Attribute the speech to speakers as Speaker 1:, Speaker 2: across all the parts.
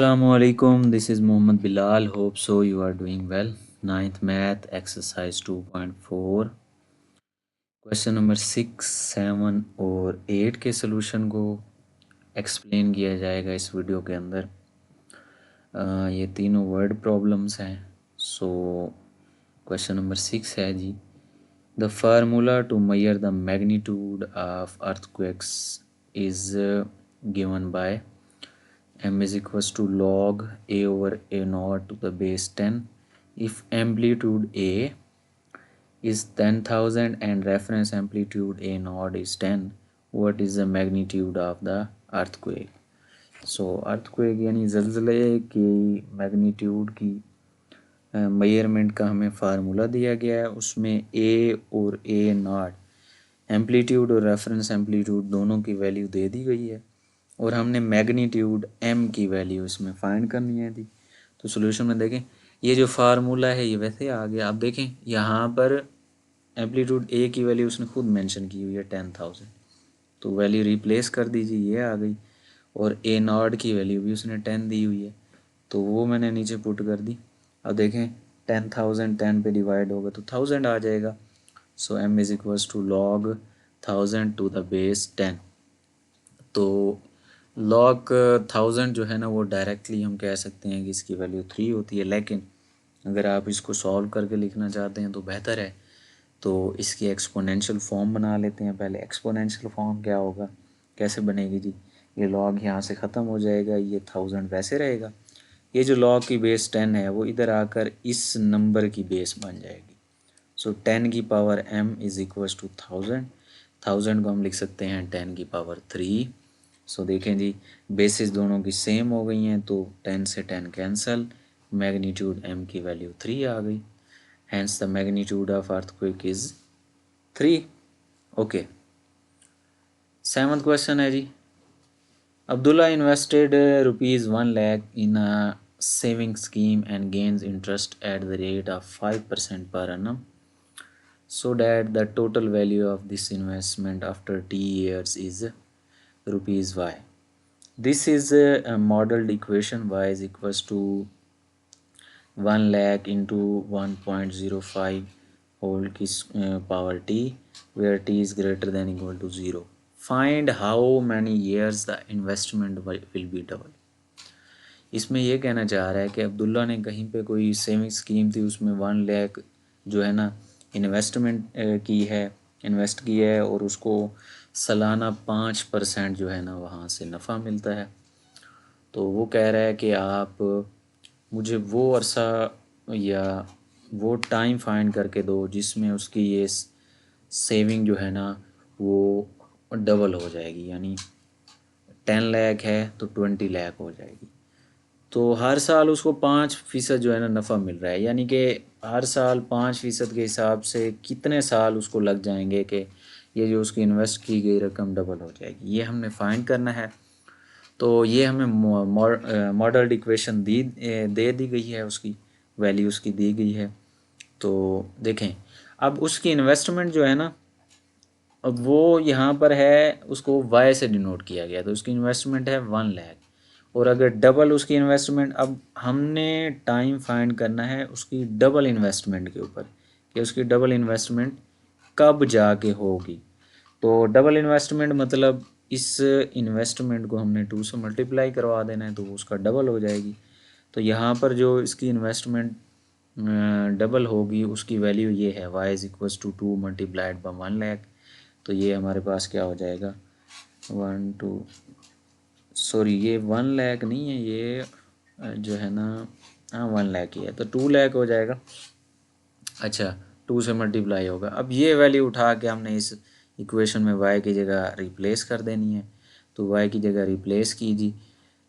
Speaker 1: Assalamualaikum, this is Mohammad Bilal. Hope so you are doing well. Ninth math exercise 2.4 question number 6, 7 और 8 के solution को explain किया जाएगा इस वीडियो के अंदर। ये तीनों वर्ड प्रॉब्लम्स हैं। सो क्वेश्चन नंबर 6 है जी, the formula to measure the magnitude of earthquakes is given by m is equals to log a over a naught to the base 10 if amplitude a is 10,000 and reference amplitude a naught is 10, what is the magnitude of the earthquake? So earthquake यानी ज़लज़ले की magnitude की measurement का हमें formula दिया गया है। उसमें a और a नॉट एम्पलीट्यूड और रेफरेंस एम्पलीट्यूड दोनों की वैल्यू दे दी गई है और हमने मैग्नीट्यूड m की वैल्यू इसमें फाइंड करनी है थी। तो सॉल्यूशन में देखें, ये जो फार्मूला है ये वैसे आ गया। आप देखें यहाँ पर एम्पलीट्यूड a की वैल्यू उसने खुद मेंशन की हुई है 10,000, तो वैल्यू रिप्लेस कर दीजिए, ये आ गई। और a नॉट की वैल्यू भी उसने 10 दी हुई है, तो वो मैंने नीचे पुट कर दी। अब देखें 10,000 10 पे डिवाइड होगा तो 1000 आ जाएगा। So m is equals to log 1000 to the base 10। तो log 1000 जो है ना वो डायरेक्टली हम कह सकते हैं कि इसकी वैल्यू 3 होती है, लेकिन अगर आप इसको सॉल्व करके लिखना चाहते हैं तो बेहतर है, तो इसकी एक्सपोनेंशियल फॉर्म बना लेते हैं। पहले एक्सपोनेंशियल फॉर्म क्या होगा, कैसे बनेगी जी, ये log यहाँ से ख़त्म हो जाएगा, ये 1000 वैसे रहेगा, ये जो log की बेस 10 है वो इधर आकर इस नंबर की बेस बन जाएगी। सो 10 की power m is equals to 1000, 1000 को हम लिख सकते हैं 10 की पावर 3। सो देखें जी, बेसिस दोनों की सेम हो गई हैं, तो 10 से 10 कैंसल, मैग्नीट्यूड m की वैल्यू 3 आ गई। Hence the magnitude of earthquake is 3। Okay, 7th question है जी, Abdullah invested ₹1 lakh in a saving scheme and gains interest at the rate of 5% per annum, so that the total value of this investment after t years is rupees y. This is a modeled equation. Y is equals to 1 lakh into 1.05 whole की power t, where t is greater than equal to 0. Find how many years the investment will be double. इसमें ये कहना चाह रहा है कि अब्दुल्ला ने कहीं पे कोई सेविंग स्कीम थी, उसमें 1 लाख जो है ना इन्वेस्टमेंट की है, इन्वेस्ट की है, और उसको सालाना 5% जो है ना वहाँ से नफ़ा मिलता है। तो वो कह रहा है कि आप मुझे वो अरसा या वो टाइम फाइंड करके दो जिसमें उसकी ये सेविंग जो है ना वो डबल हो जाएगी, यानी 10 लाख है तो 20 लाख हो जाएगी। तो हर साल उसको 5% जो है ना नफ़ा मिल रहा है, यानी कि हर साल 5% के हिसाब से कितने साल उसको लग जाएंगे कि ये जो उसकी इन्वेस्ट की गई रकम डबल हो जाएगी, ये हमने फाइंड करना है। तो ये हमें मॉडल्ड इक्वेशन दे दी गई है, उसकी वैल्यू उसकी दी गई है। तो देखें, अब उसकी इन्वेस्टमेंट जो है ना, अब वो यहाँ पर है, उसको वाई से डिनोट किया गया, तो उसकी इन्वेस्टमेंट है 1 लाख, और अगर डबल उसकी इन्वेस्टमेंट, अब हमने टाइम फाइंड करना है उसकी डबल इन्वेस्टमेंट के ऊपर कि उसकी डबल इन्वेस्टमेंट कब जाके होगी। तो डबल इन्वेस्टमेंट मतलब इस इन्वेस्टमेंट को हमने 2 से मल्टीप्लाई करवा देना है, तो वो उसका डबल हो जाएगी। तो यहाँ पर जो इसकी इन्वेस्टमेंट डबल होगी उसकी वैल्यू ये है, y is equals to 2 multiplied by 1 lakh. तो ये हमारे पास क्या हो जाएगा, 1 2 सॉरी ये 1 लाख नहीं है, ये जो है ना, हाँ 1 लाख ही है, तो 2 लाख हो जाएगा। अच्छा, 2 से मल्टीप्लाई होगा। अब ये वैल्यू उठा के हमने इस इक्वेशन में y की जगह रिप्लेस कर देनी है, तो y की जगह रिप्लेस कीजिए।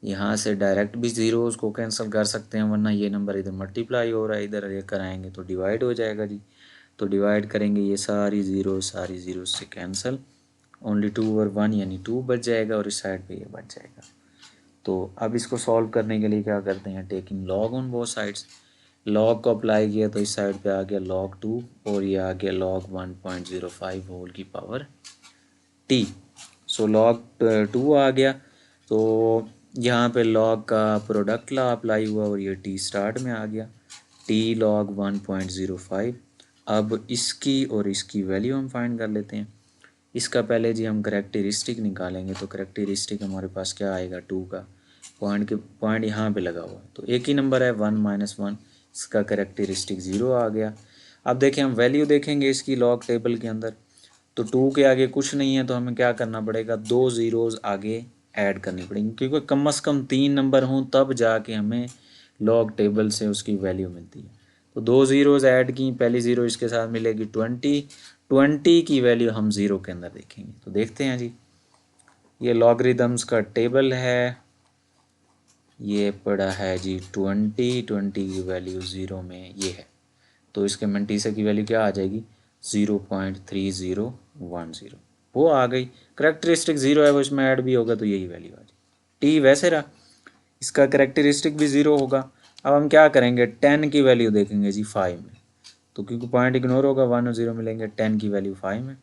Speaker 1: यहाँ से डायरेक्ट भी ज़ीरोज़ को कैंसिल कर सकते हैं, वरना ये नंबर इधर मल्टीप्लाई हो रहा है, इधर लेकर आएंगे तो डिवाइड हो जाएगा जी। तो डिवाइड करेंगे, ये सारी ज़ीरो से कैंसिल, ओनली 2 और 1 यानी 2 बच जाएगा, और इस साइड पे ये बच जाएगा। तो अब इसको सॉल्व करने के लिए क्या करते हैं, taking log on both sides. Log को अप्लाई किया तो इस साइड पे आ गया log 2, और ये आ गया log 1.05 होल की पावर t। सो log 2 आ गया, तो यहाँ पे लॉग का प्रोडक्ट लॉ अप्लाई हुआ और ये टी स्टार्ट में आ गया, टी लॉग 1.05। अब इसकी और इसकी वैल्यू हम फाइंड कर लेते हैं। इसका पहले जी हम करेक्टरिस्टिक निकालेंगे, तो करेक्टरिस्टिक हमारे पास क्या आएगा, 2 का पॉइंट यहाँ पे लगा हुआ, तो एक ही नंबर है 1 - 1, इसका करेक्टरिस्टिक 0 आ गया। अब देखें हम वैल्यू देखेंगे इसकी लॉग टेबल के अंदर, तो 2 के आगे कुछ नहीं है, तो हमें क्या करना पड़ेगा, 2 ज़ीरोज़ आगे ऐड करनी पड़ेगी, क्योंकि कम से कम 3 नंबर हों तब जाके हमें लॉग टेबल से उसकी वैल्यू मिलती है। तो 2 ज़ीरोज़ ऐड की, पहली ज़ीरो इसके साथ मिलेगी 20 की वैल्यू हम ज़ीरो के अंदर देखेंगे। तो देखते हैं जी, ये लॉगरिदम्स का टेबल है, ये पड़ा है जी 20 की वैल्यू ज़ीरो में ये है, तो इसके मंटीसा की वैल्यू क्या आ जाएगी, 0.3010, वो आ गई। करेक्टरिस्टिक 0 है, वो इसमें ऐड भी होगा तो यही वैल्यू आ जाएगी। टी वैसे रहा, इसका करेक्टरिस्टिक भी 0 होगा। अब हम क्या करेंगे, 10 की वैल्यू देखेंगे जी 5 में, तो क्योंकि पॉइंट इग्नोर होगा 1 और 0 मिलेंगे, 10 की वैल्यू 5 में,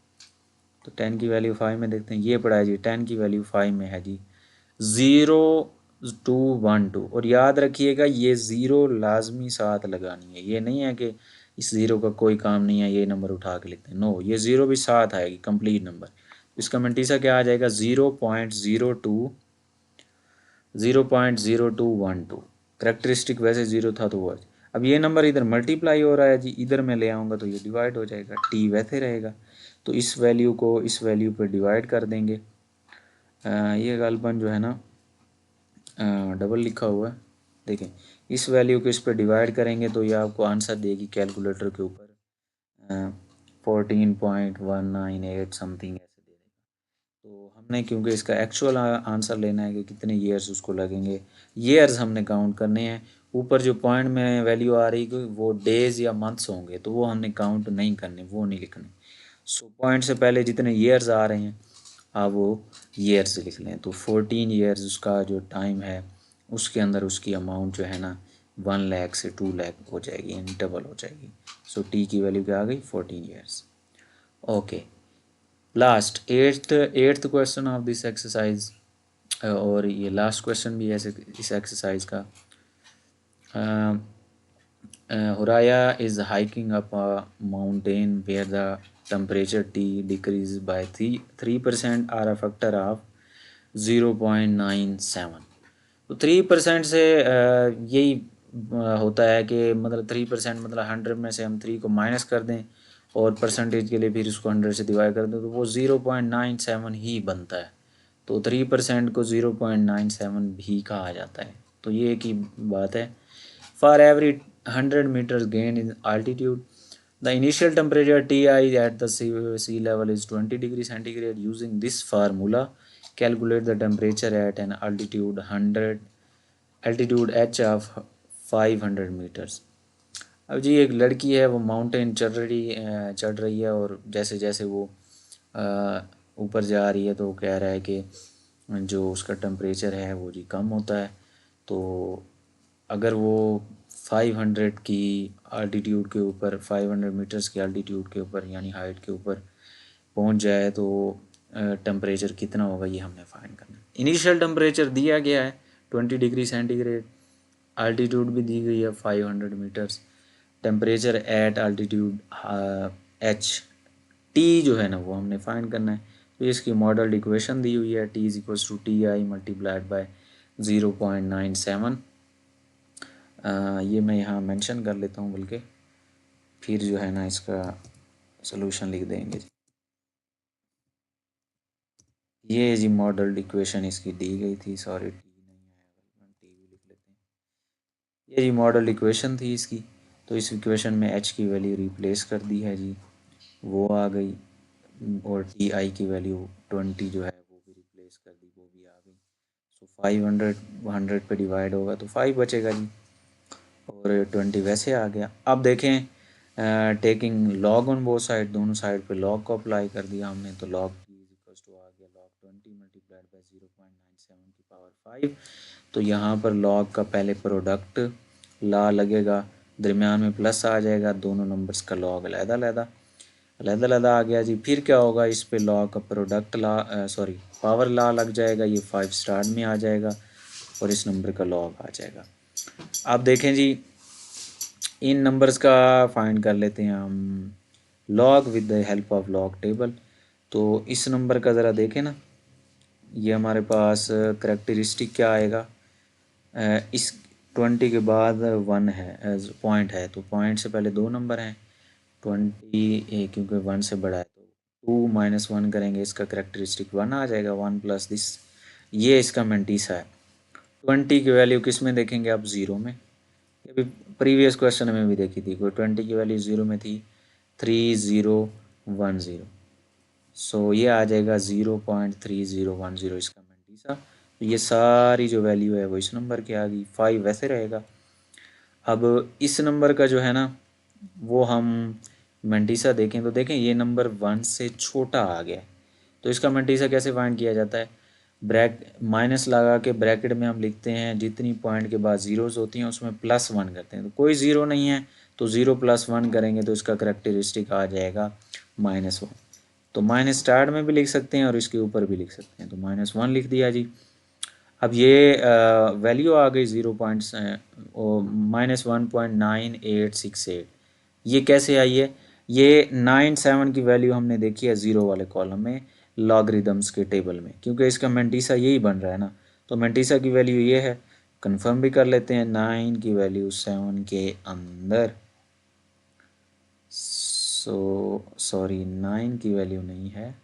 Speaker 1: तो 10 की वैल्यू 5 में देखते हैं, ये पड़ा है जी 10 की वैल्यू 5 में है जी 0 2 1 2। और याद रखिएगा ये ज़ीरो लाजमी साथ लगानी है, ये नहीं है कि इस ज़ीरो का कोई काम नहीं है ये नंबर उठा के लिखते हैं, नो, ये ज़ीरो भी साथ आएगी कंप्लीट नंबर। इसका मंटीसा क्या आ जाएगा, 0.0212। करेक्टरिस्टिक वैसे 0 था तो वो, अब ये नंबर इधर मल्टीप्लाई हो रहा है जी, इधर मैं ले आऊँगा तो ये डिवाइड हो जाएगा, टी वैसे रहेगा, तो इस वैल्यू को इस वैल्यू पर डिवाइड कर देंगे। ये गालबन जो है ना डबल लिखा हुआ है, देखें इस वैल्यू को इस पर डिवाइड करेंगे तो ये आपको आंसर देगी कैलकुलेटर के ऊपर 14.198 समथिंग ऐसे दे देगा। तो हमने क्योंकि इसका एक्चुअल आंसर लेना है कि कितने ईयर्स उसको लगेंगे, ईयर्स हमने काउंट करने हैं। ऊपर जो पॉइंट में वैल्यू आ रही है वो डेज़ या मंथ्स होंगे, तो वो हमने काउंट नहीं करने, वो नहीं लिखने। सो पॉइंट से पहले जितने ईयर्स आ रहे हैं आप वो ईयर्स लिख लें, तो 14 ईयर्स उसका जो टाइम है उसके अंदर उसकी अमाउंट जो है ना 1 लाख से 2 लाख हो जाएगी, यानी डबल हो जाएगी। सो टी की वैल्यू क्या आ गई, 14 years. Okay, last eighth question of this exercise, और ये लास्ट क्वेश्चन भी है इस एक्सरसाइज का। Horaya is hiking up a mountain where the temperature T decreases by 3% or a factor of 0.97। तो 3% से यही होता है कि मतलब 3% मतलब 100 में से हम 3 को माइनस कर दें और परसेंटेज के लिए फिर उसको 100 से डिवाइड कर दें, तो वो 0.97 ही बनता है। तो 3% को 0.97 भी कहा जाता है, तो ये एक ही बात है। For every 100 meters gain in altitude, the initial temperature Ti at the sea level is 20 degrees centigrade. Using this formula, calculate the temperature at an altitude h of 500 meters. अब जी एक लड़की है, वो माउंटेन चढ़ रही है, और जैसे जैसे वो ऊपर जा रही है तो वो कह रहा है कि जो उसका टेम्परेचर है वो जी कम होता है। तो अगर वो 500 की आल्टीट्यूड के ऊपर, 500 मीटर्स की आल्टीट्यूड के ऊपर यानी हाइट के ऊपर पहुंच जाए तो टेम्परेचर कितना होगा ये हमने फाइंड करना है। इनिशियल टेम्परेचर दिया गया है 20 डिग्री सेंटीग्रेड, आल्टीट्यूड भी दी गई है 500 metres, temperature at altitude h, t जो है ना वो हमने फाइंड करना है। तो इसकी मॉडल इक्वेशन दी हुई है, t is equals to t i multiplied by 0.97। ये मैं यहाँ मेंशन कर लेता हूँ, बल्कि फिर जो है ना इसका सलूशन लिख देंगे। ये जी मॉडल इक्वेशन इसकी दी गई थी, सॉरी टी नहीं है, टी भी लिख लेते हैं। ये जी मॉडल इक्वेशन थी इसकी, तो इस इक्वेशन में एच की वैल्यू रिप्लेस कर दी है जी, वो आ गई, और टी आई की वैल्यू 20 जो है वो भी रिप्लेस कर दी, वो भी आ गई। सो 500 100 पे डिवाइड होगा तो 5 बचेगा जी, और 20 वैसे आ गया। अब देखें taking log on both side, दोनों साइड पे लॉग को अप्लाई कर दिया हमने, तो लॉग की इक्वल्स टू आ गया लॉग 20 मल्टीप्लाइड बाय 0.97 की पावर 5। तो यहाँ पर लॉग का पहले प्रोडक्ट ला लगेगा, दरमियान में प्लस आ जाएगा, दोनों नंबर्स का लॉग अलहदा आ गया जी। फिर क्या होगा, इस पे लॉग का प्रोडक्ट ला सॉरी पावर ला लग जाएगा, ये 5 स्टार में आ जाएगा, और इस नंबर का लॉग आ जाएगा। आप देखें जी, इन नंबर्स का फाइंड कर लेते हैं हम log with the help of log table. तो इस नंबर का ज़रा देखें ना, ये हमारे पास करेक्टरिस्टिक क्या आएगा, इस 20 के बाद 1 है पॉइंट है, तो पॉइंट से पहले 2 नंबर हैं, 20 क्योंकि 1 से बड़ा है तो 2 माइनस 1 करेंगे, इसका करेक्टरिस्टिक 1 आ जाएगा, 1 प्लस दिस, ये इसका मेंटीसा है। 20 की वैल्यू किस में देखेंगे आप, 0 में। अभी प्रीवियस क्वेश्चन में भी देखी थी, कोई 20 की वैल्यू 0 में थी, 3010, सो ये आ जाएगा 0.3010 इसका मेंटीसा। तो ये सारी जो वैल्यू है वो इस नंबर की आ गई, 5 वैसे रहेगा। अब इस नंबर का जो है ना वो हम मेंटीसा देखें तो देखें ये नंबर 1 से छोटा आ गया है, तो इसका मेंटीसा कैसे फाइंड किया जाता है, माइनस लगा के ब्रैकेट में हम लिखते हैं, जितनी पॉइंट के बाद ज़ीरोज़ होती हैं उसमें +1 करते हैं, तो कोई ज़ीरो नहीं है तो 0 + 1 करेंगे तो इसका करेक्टरिस्टिक आ जाएगा -1। तो माइनस स्टार्ट में भी लिख सकते हैं और इसके ऊपर भी लिख सकते हैं, तो -1 लिख दिया जी। अब ये वैल्यू आ गई 1.9868। ये कैसे आई है, ये 97 की वैल्यू हमने देखी है 0 वाले कॉलम में लॉगरिदम्स के टेबल में, क्योंकि इसका मेंटीसा यही बन रहा है ना, तो मेंटीसा की वैल्यू ये है। कंफर्म भी कर लेते हैं, 9 की वैल्यू 7 के अंदर, सॉरी 9 की वैल्यू नहीं है,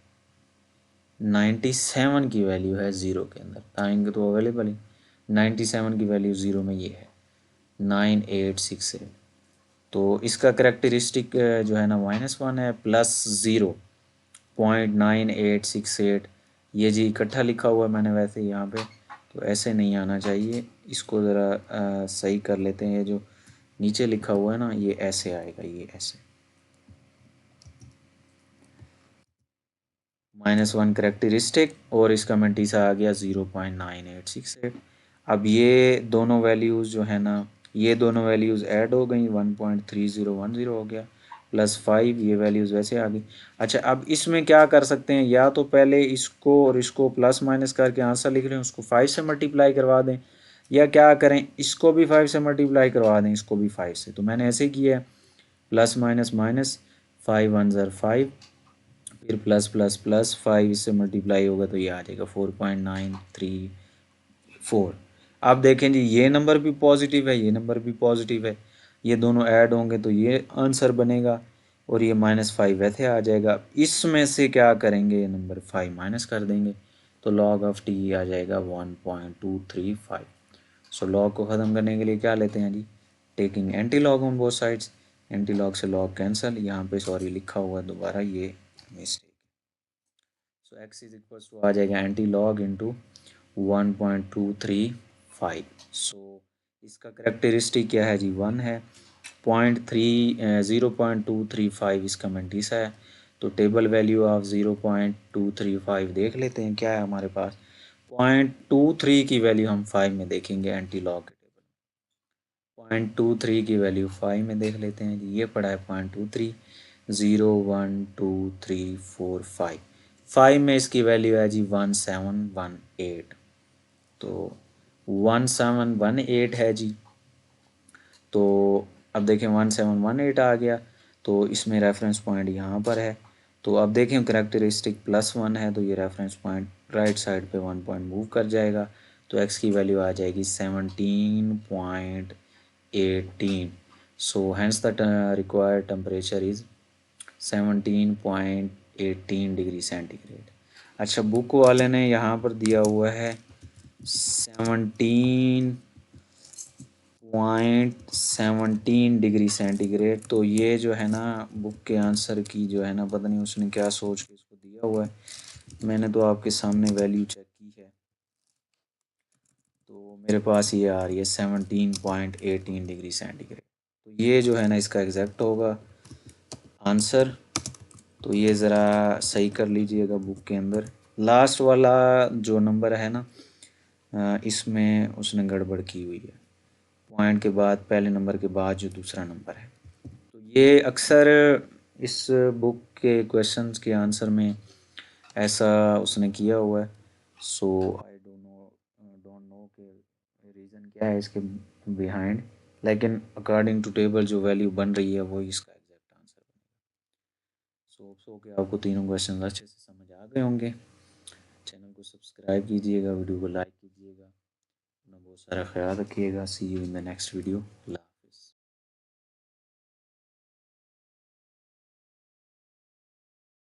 Speaker 1: 97 की वैल्यू है 0 के अंदर, आएंगे तो अवेलेबल ही। 97 की वैल्यू 0 में ये है 9868। तो इसका करेक्टरिस्टिक जो है ना -1 है, +0.9868। ये जी इकट्ठा लिखा हुआ है मैंने वैसे यहाँ पे, तो ऐसे नहीं आना चाहिए, इसको ज़रा सही कर लेते हैं। ये जो नीचे लिखा हुआ है ना ये ऐसे आएगा, ये ऐसे -1 करेक्टरिस्टिक और इसका मेंटीसा आ गया 0.9868। अब ये दोनों वैल्यूज़ जो है ना, ये दोनों वैल्यूज़ ऐड हो गई, 1.3010 हो गया, +5 ये वैल्यूज़ वैसे आ गई। अच्छा, अब इसमें क्या कर सकते हैं, या तो पहले इसको और इसको प्लस माइनस करके आंसर लिख रहे हैं उसको 5 से मल्टीप्लाई करवा दें, या क्या करें इसको भी 5 से मल्टीप्लाई करवा दें, इसको भी 5 से। तो मैंने ऐसे किया है, प्लस माइनस माइनस, 5 1 ज़र 5, फिर प्लस प्लस प्लस 5 इससे मल्टीप्लाई होगा तो ये आ जाएगा 4.934। आप देखें जी, ये नंबर भी पॉजिटिव है, ये नंबर भी पॉजिटिव है, ये दोनों ऐड होंगे तो ये आंसर बनेगा, और ये -5 वैसे आ जाएगा। इसमें से क्या करेंगे, ये नंबर 5 माइनस कर देंगे, तो लॉग ऑफ टी आ जाएगा 1.235। सो लॉग को ख़त्म करने के लिए क्या लेते हैं जी, taking anti log on both sides, anti log से लॉग कैंसिल, यहाँ पे सॉरी लिखा हुआ है दोबारा, ये mistake. So x is equals to आ जाएगा एंटी लॉग इंटू 1.235। सो इसका करेक्टरिस्टिक क्या है जी, 1 है, 0.235 इसका मेंटीसा है। तो टेबल वैल्यू ऑफ 0.235 देख लेते हैं क्या है हमारे पास। 0.23 की वैल्यू हम 5 में देखेंगे एंटी लॉग के टेबल। 0.23 की वैल्यू 5 में देख लेते हैं जी, ये पड़ा है 0.23, 0.12345। 5 में इसकी वैल्यू है जी 1718, तो 1718 है जी। तो अब देखें 1718 आ गया, तो इसमें रेफरेंस पॉइंट यहाँ पर है। तो अब देखें करेक्टरिस्टिक +1 है, तो ये रेफरेंस पॉइंट राइट साइड पे 1 पॉइंट मूव कर जाएगा, तो एक्स की वैल्यू आ जाएगी 17.18। So hence the required temperature is 17.18 degree centigrade. अच्छा, बुक वाले ने यहाँ पर दिया हुआ है 17.17 डिग्री सेंटीग्रेड, तो ये जो है ना बुक के आंसर की जो है ना, पता नहीं उसने क्या सोच के इसको दिया हुआ है। मैंने तो आपके सामने वैल्यू चेक की है, तो मेरे पास ये आ रही है 17.18 डिग्री सेंटीग्रेड। तो ये जो है ना इसका एग्जैक्ट होगा आंसर। तो ये ज़रा सही कर लीजिएगा बुक के अंदर, लास्ट वाला जो नंबर है ना इसमें उसने गड़बड़ की हुई है, पॉइंट के बाद पहले नंबर के बाद जो दूसरा नंबर है। तो ये अक्सर इस बुक के क्वेश्चंस के आंसर में ऐसा उसने किया हुआ है। सो आई डोंट नो के रीज़न क्या है इसके बिहाइंड, लेकिन अकॉर्डिंग टू टेबल जो वैल्यू बन रही है वो इसका एग्जैक्ट आंसर बनेगा। सो के आपको तीनों क्वेश्चन अच्छे से समझ आ गए होंगे। चैनल को सब्सक्राइब कीजिएगा, वीडियो को लाइक कीजिएगा, अपना बहुत सारा ख्याल रखिएगा। See you in the next video.